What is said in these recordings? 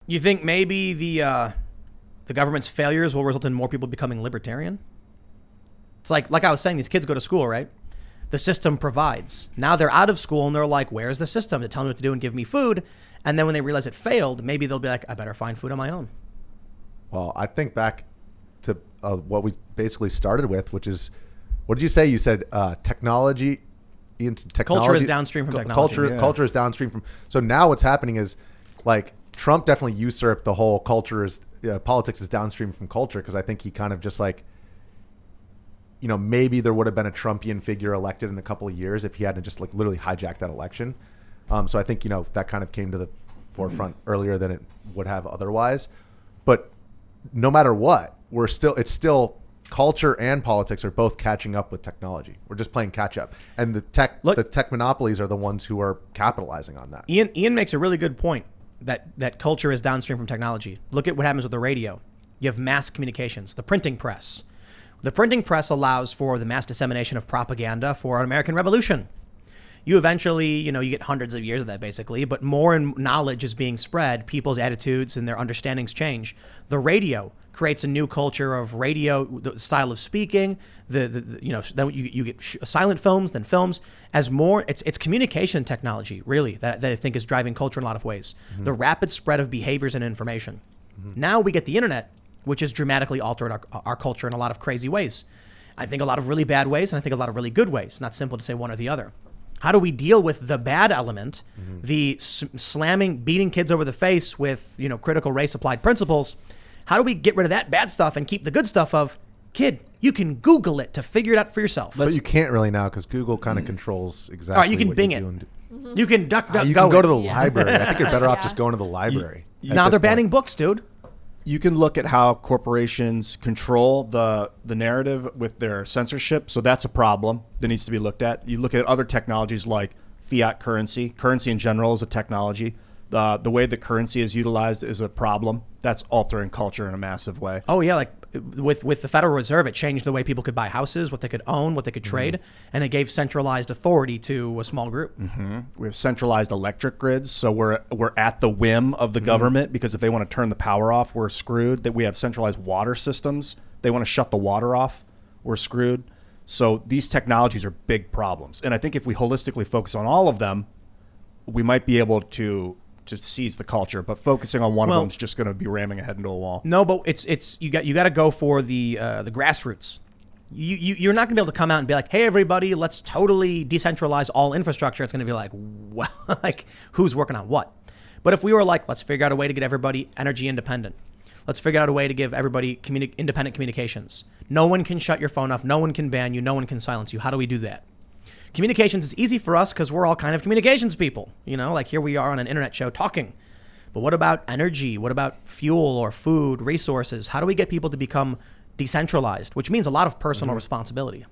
You think maybe the government's failures will result in more people becoming libertarian? It's like I was saying, these kids go to school, right? The system provides. Now they're out of school and they're like, where's the system to tell me what to do and give me food? And then when they realize it failed, maybe they'll be like, I better find food on my own. Well, I think back to what we basically started with, which is, what did you say? You said technology. Culture is downstream from technology. Culture is downstream from. So now what's happening is, like, Trump definitely usurped the whole culture is politics is downstream from culture, because I think he kind of just like, maybe there would have been a Trumpian figure elected in a couple of years if he hadn't just like literally hijacked that election. So I think, that kind of came to the forefront earlier than it would have otherwise. But no matter what, it's still culture and politics are both catching up with technology. We're just playing catch up. And the tech monopolies are the ones who are capitalizing on that. Ian makes a really good point that culture is downstream from technology. Look at what happens with the radio. You have mass communications, the printing press. The printing press allows for the mass dissemination of propaganda for an American Revolution. You eventually, you get hundreds of years of that basically, but more knowledge is being spread. People's attitudes and their understandings change. The radio creates a new culture of radio, the style of speaking. Then you get silent films, then films. As more, it's communication technology really that I think is driving culture in a lot of ways. Mm-hmm. The rapid spread of behaviors and information. Mm-hmm. Now we get the internet, which has dramatically altered our culture in a lot of crazy ways. I think a lot of really bad ways, and I think a lot of really good ways. Not simple to say one or the other. How do we deal with the bad element, the slamming, beating kids over the face with, critical race applied principles? How do we get rid of that bad stuff and keep the good stuff of, kid, you can Google it to figure it out for yourself. But you can't really now because Google kind of controls exactly. All right, you can Bing it. You can duck, you go. can go to the library. I think you're better off just going to the library. Now they're banning books, dude. You can look at how corporations control the narrative with their censorship. So that's a problem that needs to be looked at. You look at other technologies like fiat currency. Currency in general is a technology. The way that currency is utilized is a problem. That's altering culture in a massive way. Oh, yeah. Like with the Federal Reserve, it changed the way people could buy houses, what they could own, what they could trade. And it gave centralized authority to a small group. Mm-hmm. We have centralized electric grids. So we're at the whim of the government, because if they want to turn the power off, we're screwed. That we have centralized water systems. They want to shut the water off, we're screwed. So these technologies are big problems. And I think if we holistically focus on all of them, we might be able to seize the culture, but focusing on one of them is just going to be ramming a head into a wall. No, but it's you got to go for the grassroots. You're not going to be able to come out and be like, hey everybody, let's totally decentralize all infrastructure. It's going to be like, well, like who's working on what? But if we were like, let's figure out a way to get everybody energy independent. Let's figure out a way to give everybody independent communications. No one can shut your phone off. No one can ban you. No one can silence you. How do we do that? Communications is easy for us because we're all kind of communications people. Like here we are on an internet show talking. But what about energy? What about fuel or food, resources? How do we get people to become decentralized, which means a lot of personal responsibility?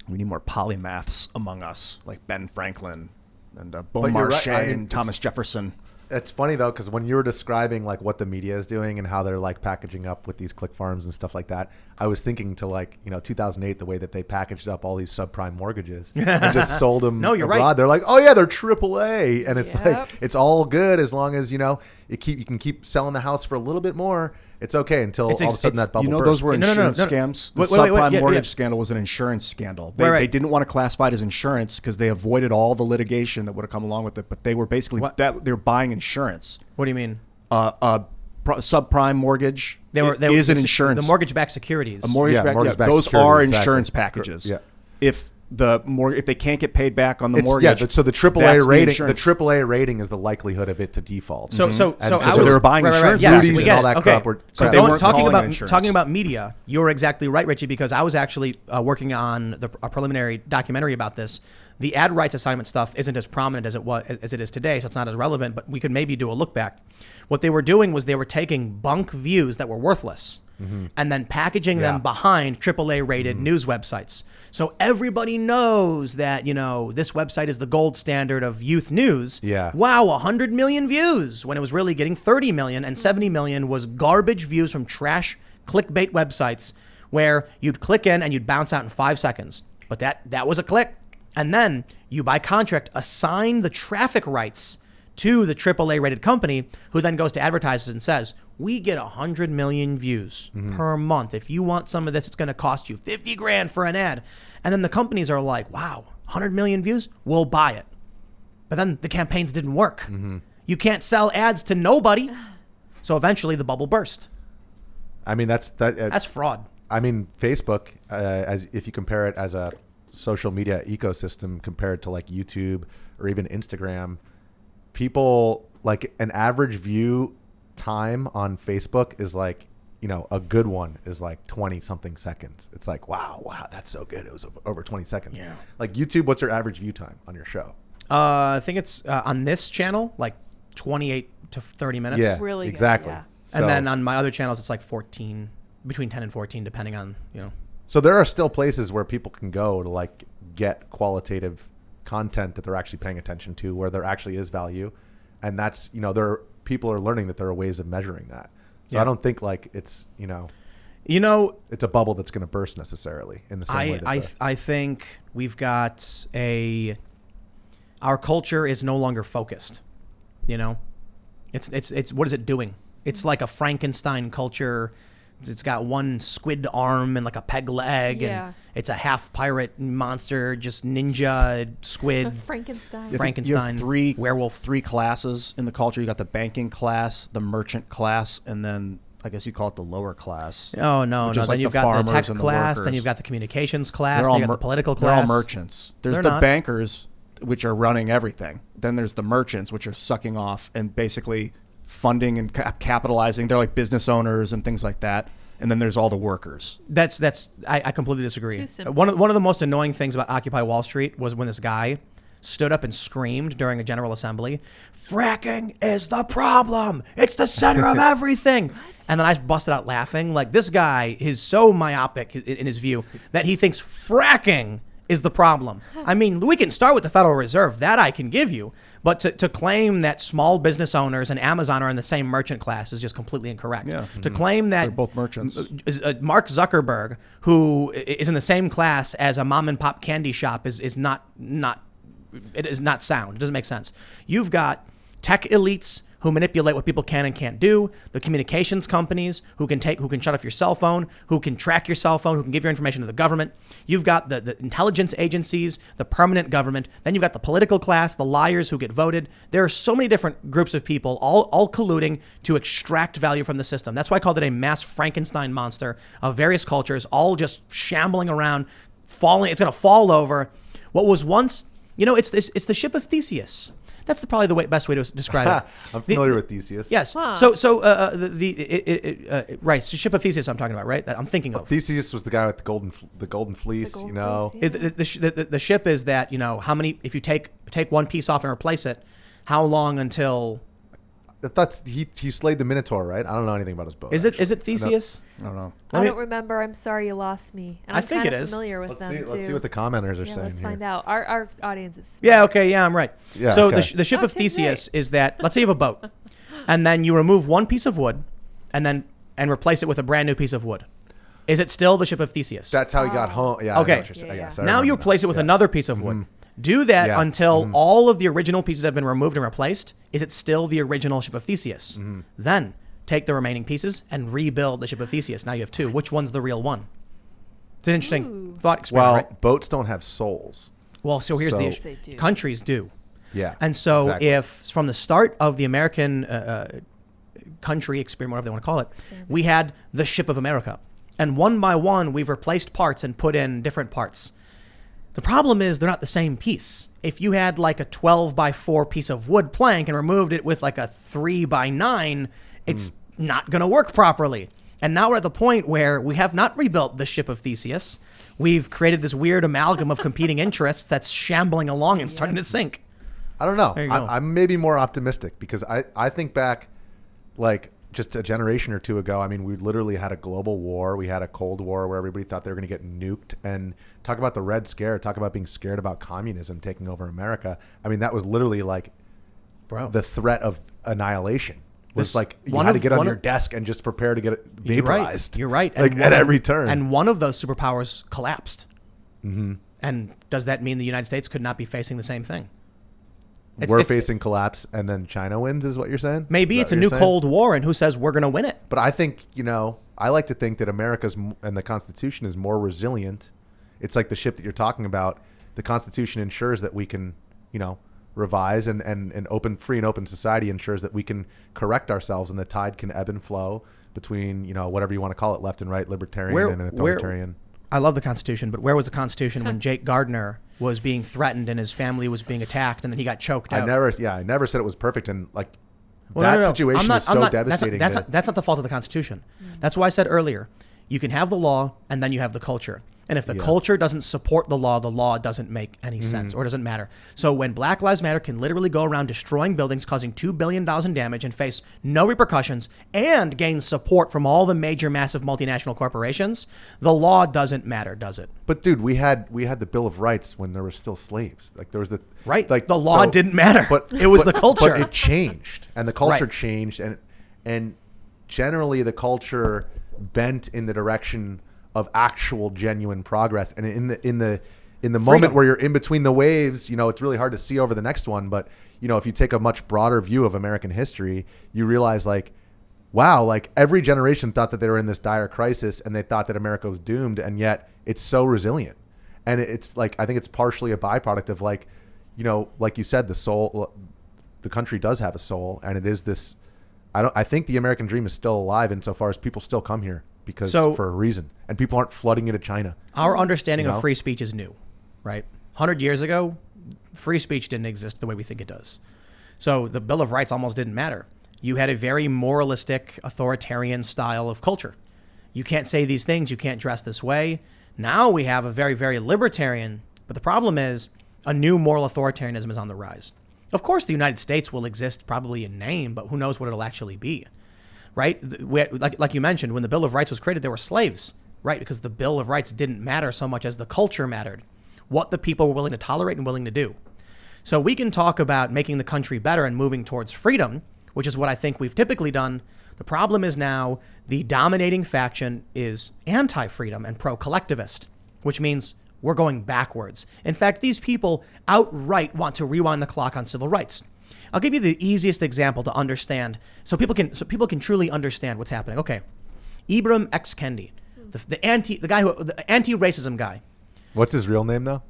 We need more polymaths among us, like Ben Franklin and Beaumarchais and Thomas Jefferson. It's funny though, because when you were describing like what the media is doing and how they're like packaging up with these click farms and stuff like that, I was thinking to 2008, the way that they packaged up all these subprime mortgages and just sold them you're abroad. right. They're like, oh yeah, they're AAA, and it's like it's all good as long as you can keep selling the house for a little bit more. It's okay until all of a sudden that bubble bursts. Those were insurance scams. The subprime mortgage scandal was an insurance scandal. They didn't want to classify it as insurance because they avoided all the litigation that would have come along with it. But they were basically they were buying insurance. What do you mean? Subprime mortgage is an insurance. The mortgage-backed securities. Mortgage-backed those securities, are exactly. insurance packages. Yeah. If they can't get paid back on the mortgage, so the AAA rating, the AAA rating is the likelihood of it to default. So they were buying insurance Moody's and all that crap. So talking about media, you're exactly right, Richie, because I was actually working on a preliminary documentary about this. The ad rights assignment stuff isn't as prominent as it is today, so it's not as relevant, but we could maybe do a look back. What they were doing was they were taking bunk views that were worthless and then packaging them behind AAA rated news websites. So everybody knows that, this website is the gold standard of youth news. Yeah. Wow, 100 million views when it was really getting 30 million, and 70 million was garbage views from trash clickbait websites where you'd click in and you'd bounce out in 5 seconds. But that was a click. And then you, by contract, assign the traffic rights to the AAA rated company, who then goes to advertisers and says, we get 100 million views per month. If you want some of this, it's going to cost you 50 grand for an ad. And then the companies are like, wow, 100 million views, we'll buy it. But then the campaigns didn't work. You can't sell ads to nobody. So eventually the bubble burst. I mean, that's fraud. I mean, Facebook, as if you compare it as a social media ecosystem compared to like YouTube or even Instagram, people like an average view time on Facebook is like, you know, a good one is like 20 something seconds. It's like, wow, that's so good. It was over 20 seconds. Yeah. Like YouTube, what's your average view time on your show? I think it's on this channel, like 28 to 30 minutes. Yeah, Really good, exactly. yeah. And then on my other channels, it's like 14, between 10 and 14, depending on, you know. So there are still places where people can go to like get qualitative content that they're actually paying attention to, where there actually is value. And that's, you know, people are learning that there are ways of measuring that. So Yeah. I don't think like it's, you know, it's a bubble that's going to burst necessarily in the same way. I think we've got our culture is no longer focused, you know, it's what is it doing? It's like a Frankenstein culture. It's got one squid arm and like a peg leg, Yeah. and it's a half pirate monster, just ninja squid. Frankenstein. Frankenstein, You have three werewolf. three classes in the culture. You got the banking class, the merchant class, and then I guess you call it the lower class. Oh no, which no. is Then like you've the got the farmers tech and the class. Then workers. you've got the communications class. They're Then you all got the political They're class. all merchants. There's They're the not. bankers, which are running everything. Then there's the merchants, which are sucking off and basically funding and capitalizing. They're like business owners and things like that. And then there's all the workers. I completely disagree. Too simple. One of the most annoying things about Occupy Wall Street was when this guy stood up and screamed during a general assembly, "Fracking is the problem. It's the center of everything." And then I busted out laughing. Like, this guy is so myopic in his view that he thinks fracking is the problem. I mean, we can start with the Federal Reserve. That I can give you. But to claim that small business owners and Amazon are in the same merchant class is just completely incorrect. Yeah. To claim that They're both merchants. Mark Zuckerberg, who is in the same class as a mom and pop candy shop, is not sound. It doesn't make sense. You've got tech elites who manipulate what people can and can't do, the communications companies who can shut off your cell phone, who can track your cell phone, who can give your information to the government. You've got the intelligence agencies, the permanent government. Then you've got the political class, the liars who get voted. There are so many different groups of people all colluding to extract value from the system. That's why I called it a mass Frankenstein monster of various cultures, all just shambling around, falling. It's going to fall over. What was once, you know, it's the ship of Theseus. That's probably the best way to describe it. I'm familiar with Theseus. Yes. Huh. So right. It's the ship of Theseus I'm talking about, right? That I'm thinking of. Theseus was the guy with the golden fleece, golden you know. fleece, yeah. The ship is that, you know, how many, if you take one piece off and replace it, how long until, I thought he slayed the Minotaur, right? I don't know anything about his boat. is it actually. Theseus? I don't know. I don't remember. I'm sorry you lost me. And I I'm think kind it of is. familiar with Let's them see. too. Let's see what the commenters are yeah, saying let's here. find out. Our audience is Yeah. Okay. Yeah, I'm right. Yeah, So okay. the ship of Okay, Theseus is that, let's say you have a boat, and then you remove one piece of wood, and replace it with a brand new piece of wood. Is it still the ship of Theseus? That's how he got home. Yeah. I know Okay. what you're saying. Yeah, Yes, yeah. I Now you remember replace it with Yes. another piece of wood. Do that Yeah. until all of the original pieces have been removed and replaced. Is it still the original ship of Theseus? Then take the remaining pieces and rebuild the ship of Theseus. Now you have two. Which one's the real one? It's an interesting Ooh. thought experiment, Well, right? boats don't have souls. Well, so here's the so- issue. They do. Countries do. Yeah. And so exactly. if from the start of the American country experiment, whatever they want to call it, we had the ship of America. And one by one, we've replaced parts and put in different parts. The problem is they're not the same piece. If you had like a 12 by 4 piece of wood plank and removed it with like a 3 by 9, it's not going to work properly. And now we're at the point where we have not rebuilt the ship of Theseus. We've created this weird amalgam of competing interests that's shambling along and starting to sink. I don't know. There you go. I'm maybe more optimistic because I think back like just a generation or two ago. I mean, we literally had a global war. We had a Cold War where everybody thought they were going to get nuked. And talk about the Red Scare. Talk about being scared about communism taking over America. I mean, that was literally like the threat of annihilation. Was This- like you one had to of- get on one your of- desk and just prepare to get it vaporized. You're right. Like at every turn. And one of those superpowers collapsed. Mm-hmm. And does that mean the United States could not be facing the same thing? we're facing collapse and then China wins is what you're saying? Maybe Is it's that a what new you're saying? Cold War, and who says we're going to win it? But I think, I like to think that America's and the Constitution is more resilient. It's like the ship that you're talking about. The Constitution ensures that we can, revise, and an open, free and open society ensures that we can correct ourselves, and the tide can ebb and flow between, whatever you want to call it, left and right, libertarian and an authoritarian. I love the Constitution, but where was the Constitution when Jake Gardner was being threatened and his family was being attacked, and then he got choked out? I never said it was perfect, and No. situation is so devastating. That's not the fault of the Constitution. That's why I said earlier, you can have the law and then you have the culture. And if the culture doesn't support the law doesn't make any sense or doesn't matter. So when Black Lives Matter can literally go around destroying buildings, causing $2 billion in damage and face no repercussions and gain support from all the major massive multinational corporations, the law doesn't matter, does it? But dude, we had the Bill of Rights when there were still slaves. There was the law didn't matter. But it was the culture. But it changed, and the culture changed, and generally the culture bent in the direction of actual genuine progress. And in the moment where you're in between the waves, it's really hard to see over the next one. But if you take a much broader view of American history, you realize wow, every generation thought that they were in this dire crisis and they thought that America was doomed, and yet it's so resilient. And it's I think it's partially a byproduct of like you said, the country does have a soul, and it is this. I think the American dream is still alive insofar as people still come here for a reason, and people aren't flooding into China. Our understanding of free speech is new, right? 100 years ago, free speech didn't exist the way we think it does. So the Bill of Rights almost didn't matter. You had a very moralistic, authoritarian style of culture. You can't say these things. You can't dress this way. Now we have a very, very libertarian, but the problem is a new moral authoritarianism is on the rise. Of course, the United States will exist probably in name, but who knows what it'll actually be, right? Like you mentioned, when the Bill of Rights was created, there were slaves, right? Because the Bill of Rights didn't matter so much as the culture mattered, what the people were willing to tolerate and willing to do. So we can talk about making the country better and moving towards freedom, which is what I think we've typically done. The problem is now the dominating faction is anti-freedom and pro-collectivist, which means we're going backwards. In fact, these people outright want to rewind the clock on civil rights. I'll give you the easiest example to understand, so people can truly understand what's happening. Okay, Ibram X. Kendi, the anti-racism guy. What's his real name though?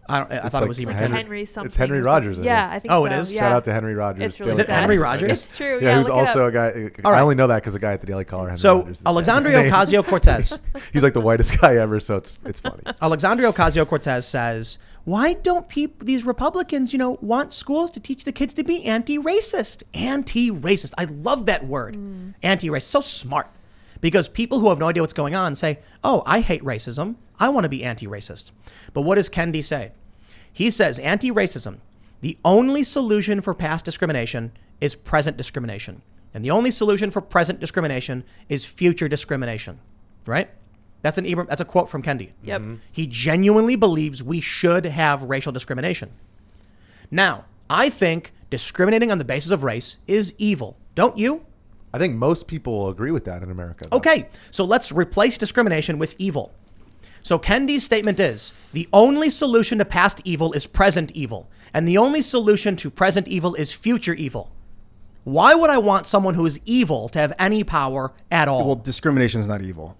I thought it was Ibram Kendi. Henry something. It's Henry Rogers. I think Oh, so. it is? Yeah. Shout out to Henry Rogers. It's really Is it sad. Henry Rogers? It's true. Yeah, who's look it also up. a guy. All right. I only know that because a guy at the Daily Caller. Henry So Rogers is Alexandria his name. Ocasio-Cortez. He's like the whitest guy ever, so it's funny. Alexandria Ocasio-Cortez says, why don't these Republicans, want schools to teach the kids to be anti-racist? Anti-racist. I love that word. Anti-racist. So smart. Because people who have no idea what's going on say, oh, I hate racism. I want to be anti-racist. But what does Kendi say? He says anti-racism, the only solution for past discrimination is present discrimination. And the only solution for present discrimination is future discrimination. Right? That's a quote from Kendi. Yep. He genuinely believes we should have racial discrimination. Now, I think discriminating on the basis of race is evil. Don't you? I think most people will agree with that in America. Though. Okay, so let's replace discrimination with evil. So Kendi's statement is, the only solution to past evil is present evil, and the only solution to present evil is future evil. Why would I want someone who is evil to have any power at all? Well, discrimination is not evil.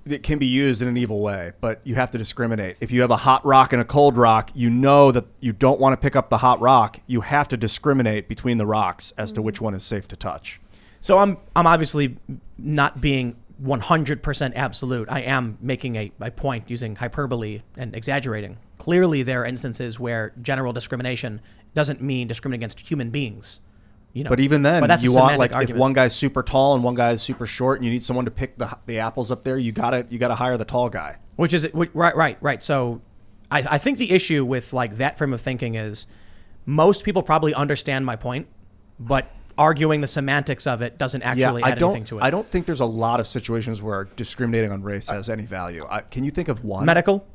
It can be used in an evil way, but you have to discriminate. If you have a hot rock and a cold rock, you know that you don't want to pick up the hot rock. You have to discriminate between the rocks as to which one is safe to touch. So I'm obviously not being 100% absolute. I am making a point using hyperbole and exaggerating. Clearly, there are instances where general discrimination doesn't mean discriminating against human beings. But even then, that's you a want semantic if argument. one guy's super tall and one guy's super short, and you need someone to pick the apples up there, you gotta hire the tall guy. Which is right. So I think the issue with that frame of thinking is most people probably understand my point, but arguing the semantics of it doesn't actually add anything to it. I don't think there's a lot of situations where discriminating on race has any value. Can you think of one? Medical,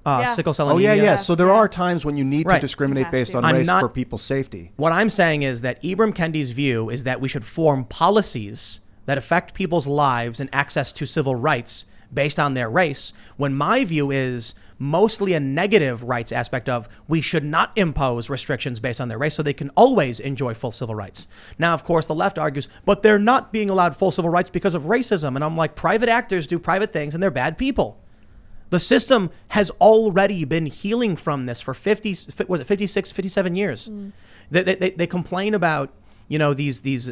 Yeah. sickle cell Oh, anemia. yeah. So there are times when you need to Right. discriminate You have based to. on I'm race not- for people's safety. What I'm saying is that Ibram Kendi's view is that we should form policies that affect people's lives and access to civil rights based on their race, when my view is mostly a negative rights aspect of we should not impose restrictions based on their race so they can always enjoy full civil rights. Now, of course, the left argues, but they're not being allowed full civil rights because of racism. And I'm like, private actors do private things and they're bad people. The system has already been healing from this for 56, 57 years. They complain about, these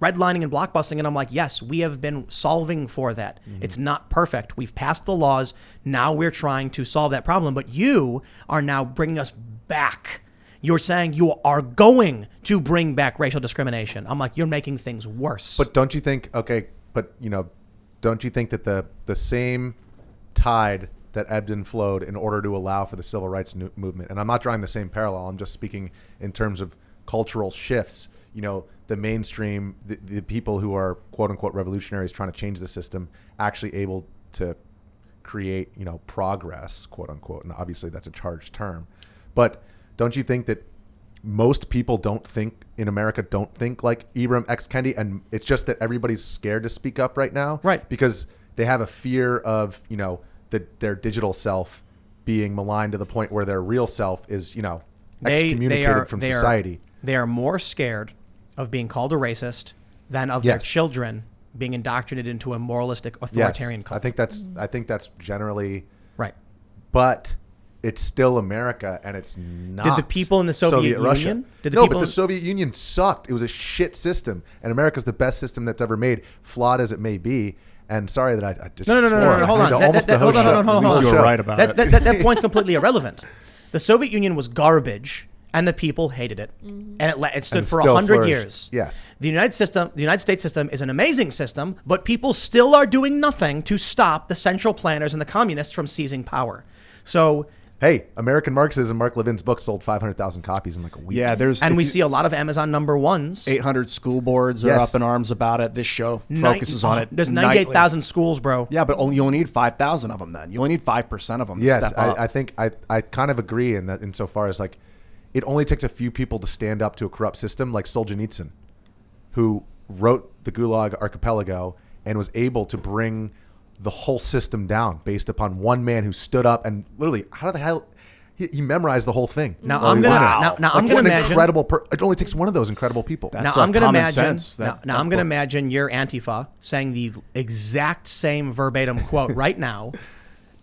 redlining and blockbusting, and I'm like, yes, we have been solving for that. It's not perfect. We've passed the laws. Now we're trying to solve that problem. But you are now bringing us back. You're saying you are going to bring back racial discrimination. I'm like, you're making things worse. But don't you think? Don't you think that the same tide that ebbed and flowed in order to allow for the civil rights movement, and I'm not drawing the same parallel. I'm just speaking in terms of cultural shifts. The mainstream, the people who are quote unquote revolutionaries trying to change the system, actually able to create, progress, quote unquote. And obviously that's a charged term. But don't you think that most people in America don't think like Ibram X. Kendi? And it's just that everybody's scared to speak up right now. Right. Because they have a fear of, their digital self being maligned to the point where their real self is, excommunicated from society. They are more scared of being called a racist than of their children being indoctrinated into a moralistic authoritarian cult. I think that's generally right. But it's still America, and it's not. Did the people in the Soviet Union? But the Soviet Union sucked. It was a shit system, and America's the best system that's ever made, flawed as it may be. And sorry that I just no, hold on. Hold on. You were right about it. That point's completely irrelevant. The Soviet Union was garbage, and the people hated it, and it stood for 100 years. Yes. The United States system is an amazing system, but people still are doing nothing to stop the central planners and the communists from seizing power. So. Hey, American Marxism, Mark Levin's book sold 500,000 copies in like a week. Yeah, we see a lot of Amazon #1s. 800 school boards are up in arms about it. This show focuses on it. There's 98,000 schools, bro. Yeah, but you only need 5,000 of them then. You only need 5% of them yes, to step up. I think I kind of agree in that insofar as like it only takes a few people to stand up to a corrupt system like Solzhenitsyn, who wrote the Gulag Archipelago and was able to bring the whole system down based upon one man who stood up and literally, how the hell he memorized the whole thing. Now I'm gonna imagine it only takes one of those incredible people. That's I'm gonna common imagine your Antifa saying the exact same verbatim quote right now,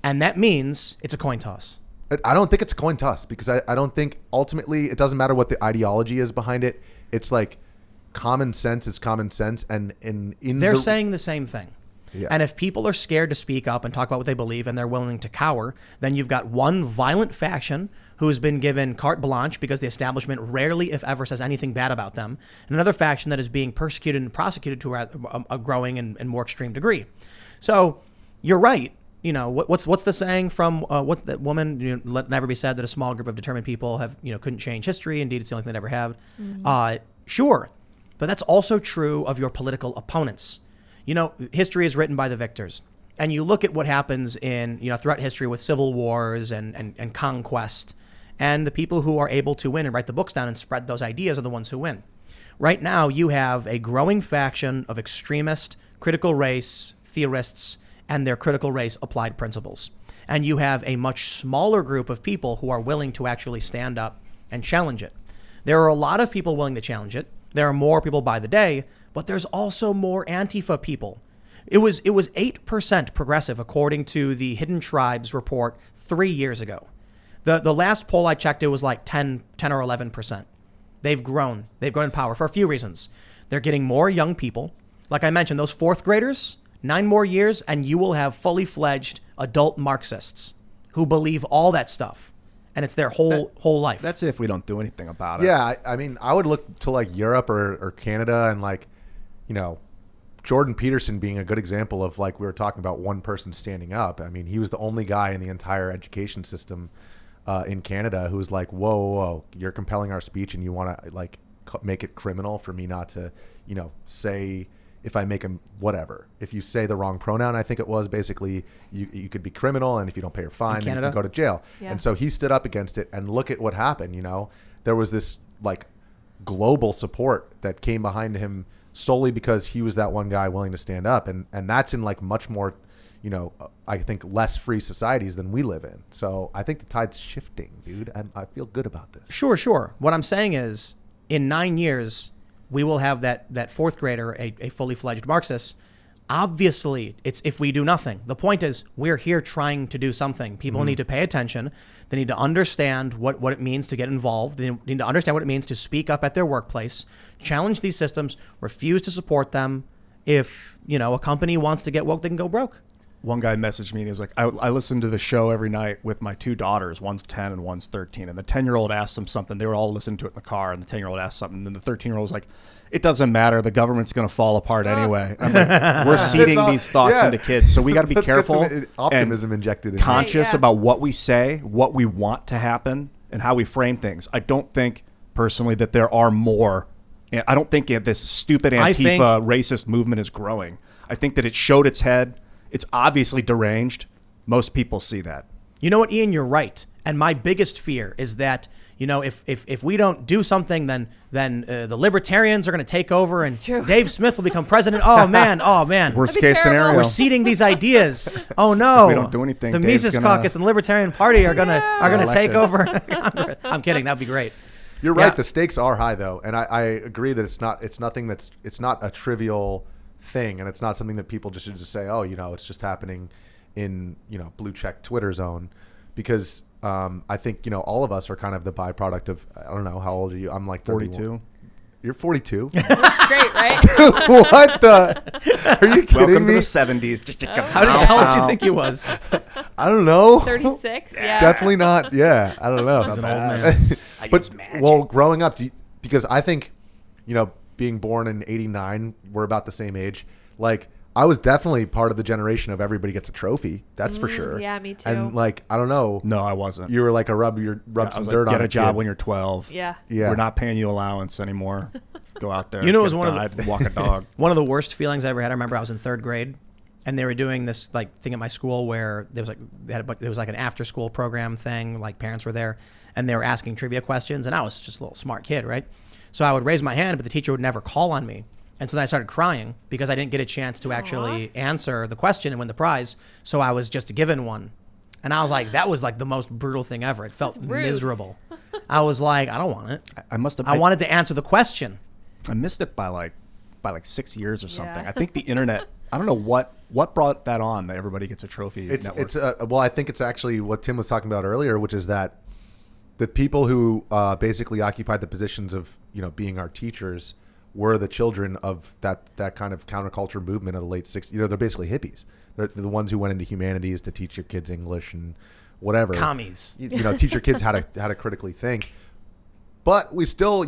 and that means it's a coin toss. I don't think it's a coin toss because I don't think ultimately it doesn't matter what the ideology is behind it. It's like common sense is common sense, and they're saying the same thing. Yeah. And if people are scared to speak up and talk about what they believe and they're willing to cower, then you've got one violent faction who's been given carte blanche because the establishment rarely, if ever, says anything bad about them, and another faction that is being persecuted and prosecuted to a growing and more extreme degree. So you're right. What's the saying from what's that woman? Let never be said that a small group of determined people have couldn't change history. Indeed, it's the only thing they ever have. Sure, but that's also true of your political opponents. History is written by the victors. And you look at what happens in, throughout history with civil wars and conquest, and the people who are able to win and write the books down and spread those ideas are the ones who win. Right now, you have a growing faction of extremist critical race theorists and their critical race applied principles. And you have a much smaller group of people who are willing to actually stand up and challenge it. There are a lot of people willing to challenge it. There are more people by the day, but there's also more Antifa people. It was 8% progressive according to the Hidden Tribes report 3 years ago. The last poll I checked, it was like 10 or 11%. They've grown in power for a few reasons. They're getting more young people. Like I mentioned, those fourth graders, 9 more years, and you will have fully fledged adult Marxists who believe all that stuff. And it's their whole life. That's if we don't do anything about it. Yeah, I mean, I would look to like Europe or Canada and like, Jordan Peterson being a good example of like we were talking about one person standing up. I mean, he was the only guy in the entire education system in Canada who was like, whoa, you're compelling our speech and you want to like make it criminal for me not to, say if I make him whatever. If you say the wrong pronoun, I think it was basically you could be criminal, and if you don't pay your fine, then you can go to jail. Yeah. And so he stood up against it, and look at what happened. There was this like global support that came behind him solely because he was that one guy willing to stand up, and that's in like much more, I think less free societies than we live in. So I think the tide's shifting, dude. I feel good about this. Sure. What I'm saying is, in 9 years, we will have that fourth grader, a fully fledged Marxist. Obviously, it's if we do nothing. The point is, we're here trying to do something. People need to pay attention. They need to understand what it means to get involved. They need to understand what it means to speak up at their workplace, challenge these systems, refuse to support them. If, a company wants to get woke, they can go broke. One guy messaged me and he was like, I listen to the show every night with my two daughters. One's 10 and one's 13. And the 10-year-old asked them something. They were all listening to it in the car. And the 10-year-old asked something. And the 13-year-old was like, it doesn't matter. The government's going to fall apart anyway. I'm like, we're seeding these thoughts into kids. So we got to be Let's careful. get some optimism injected in. Conscious Right, yeah. about what we say, what we want to happen, and how we frame things. I don't think, personally, that there are more. I don't think this stupid Antifa racist movement is growing. I think that it showed its head. It's obviously deranged. Most people see that. You know what, Ian? You're right. And my biggest fear is that, if we don't do something, then the libertarians are going to take over and true. Dave Smith will become president. Oh man. Worst That'd be case terrible. scenario. We're seeding these ideas. Oh no! If we don't do anything, the Dave's Mises gonna- Caucus and the Libertarian Party are gonna take Elected. over Congress. I'm kidding. That'd be great. You're right. Yeah. The stakes are high, though, and I agree that it's not a trivial thing, and it's not something that people should just say, oh, it's just happening in blue check Twitter zone, because I think all of us are kind of the byproduct of, I don't know, how old are you? I'm like 31. 42. You're 42. Looks great, right? What the? Are you kidding Welcome me? to the 70s. How old do you think he was? I don't know. 36. Yeah. Definitely not. Yeah, I don't know. He's an old man. But growing up, because I think, being born in '89, we're about the same age. Like, I was definitely part of the generation of everybody gets a trophy. That's for sure. Yeah, me too. And like, I don't know. No, I wasn't. You were like rub I some was dirt like, on get a job kid. when you're 12. Yeah. Yeah. We're not paying you allowance anymore. Go out there. You know, it get was one of the- died, walk a dog. One of the worst feelings I ever had. I remember I was in third grade, and they were doing this thing at my school where there was like an after school program thing. Like, parents were there, and they were asking trivia questions, and I was just a little smart kid, right? So I would raise my hand, but the teacher would never call on me. And so then I started crying because I didn't get a chance to actually answer the question and win the prize. So I was just given one. And I was like, that was like the most brutal thing ever. It felt That's rude. miserable. I was like, I don't want it. I must have. I wanted to answer the question. I missed it by like 6 years or something. Yeah. I think the internet. I don't know what brought that on, that everybody gets a trophy. network. Well, I think it's actually what Tim was talking about earlier, which is that the people who basically occupied the positions of being our teachers were the children of that kind of counterculture movement of the late 60s. They're basically hippies. They're the ones who went into humanities to teach your kids English and whatever. Commies. Teach your kids how to critically think. But we still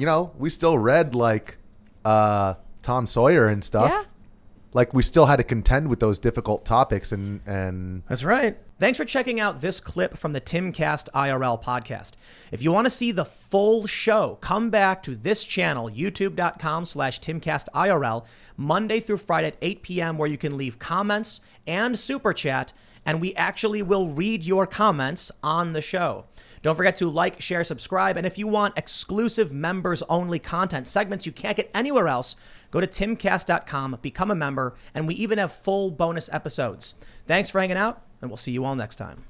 read like Tom Sawyer and stuff. Yeah. Like, we still had to contend with those difficult topics and That's right. Thanks for checking out this clip from the Timcast IRL podcast. If you want to see the full show, come back to this channel, youtube.com/TimcastIRL, Monday through Friday at 8 p.m., where you can leave comments and super chat, and we actually will read your comments on the show. Don't forget to like, share, subscribe, and if you want exclusive members-only content, segments you can't get anywhere else, go to timcast.com, become a member, and we even have full bonus episodes. Thanks for hanging out, and we'll see you all next time.